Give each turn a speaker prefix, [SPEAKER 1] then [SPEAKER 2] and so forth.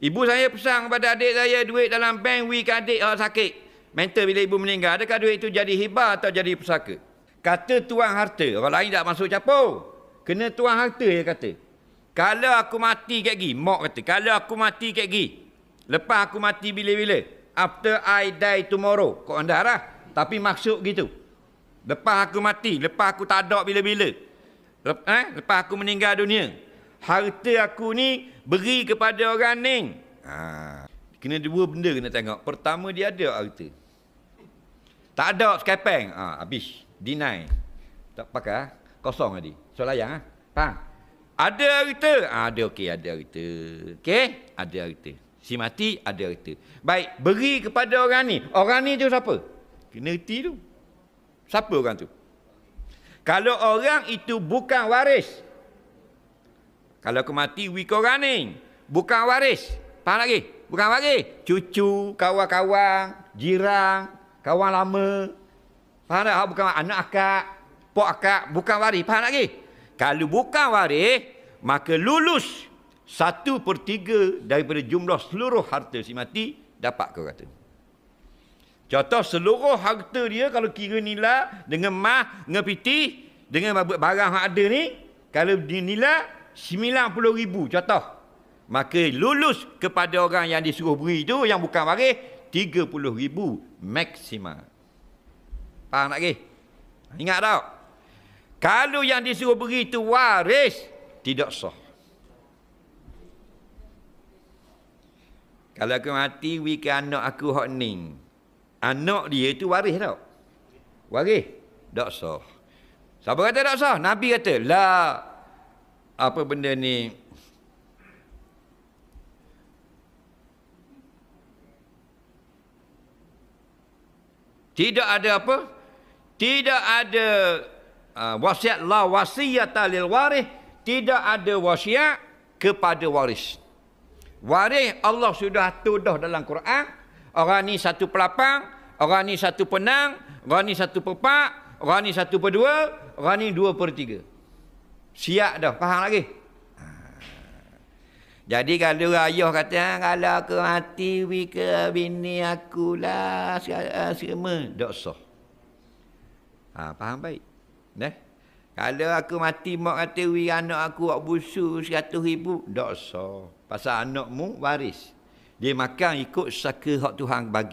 [SPEAKER 1] Ibu saya pesan kepada adik saya duit dalam bank ke adik sakit. Mental bila ibu meninggal. Adakah duit itu jadi hibah atau jadi pusaka? Kata tuan harta. Orang lain tak masuk campur. Kena tuan harta dia kata. Kalau aku mati kat gigi. Mak kata. Kalau aku mati kat gigi. Lepas aku mati bila-bila. After I die tomorrow. Kau anda lah. Tapi maksud gitu. Lepas aku mati. Lepas aku tak ada bila-bila. Lepas aku meninggal dunia. Harta aku ni beri kepada orang ni. Kena dua benda kena tengok. Pertama dia ada harta. Tak ada sekepeng. Habis. Deny. Tak pakai. Kosong tadi. Soal layang. Faham? Ada harta. Ada okey. Ada harta. Okey? Ada harta. Si mati ada harta. Baik. Beri kepada orang ni. Orang ni tu siapa? Kena erti tu. Siapa orang tu? Kalau orang itu bukan waris. Kalau aku mati, we ke orang ni. Bukan waris. Faham lagi? Bukan waris. Cucu, kawan-kawan, jiran, kawan lama. Faham tak? Bukan anak akak, pok akak. Bukan waris. Faham lagi? Kalau bukan waris, maka lulus 1/3 daripada jumlah seluruh harta si mati, dapat kau kata. Contoh seluruh harta dia kalau kira nilai dengan mah, dengan piti, dengan barang yang ada ni, kalau dinilai 90,000 contoh. Maka lulus kepada orang yang disuruh beri itu yang bukan waris 30,000 maksimal. Faham tak lagi? Ingat tak? Kalau yang disuruh beri itu waris, tidak sah. Kalau aku mati, we ke anak aku hak ni. Anak dia itu waris tak? Waris? Tak sah. Siapa kata tak sah? Nabi kata, lah. Apa benda ni? Tidak ada apa? Tidak ada wasiat la wasiyata lil waris. Tidak ada wasiat kepada waris. Waris Allah sudah atur dah dalam Quran. Orang ni 1/8, orang ni 1/6, orang ni 1/4, orang ni 1/2, orang ni 2/3. Siap dah, faham lagi? Jadi kalau ayah kata, kalau aku mati, we ke bini aku lah, semua, tak sah. Faham baik? Kalau aku mati, mak kata, we anak aku buat busu 100,000, tak sah. Pasal anakmu waris. Dia makan ikut saka hak Tuhan bagi.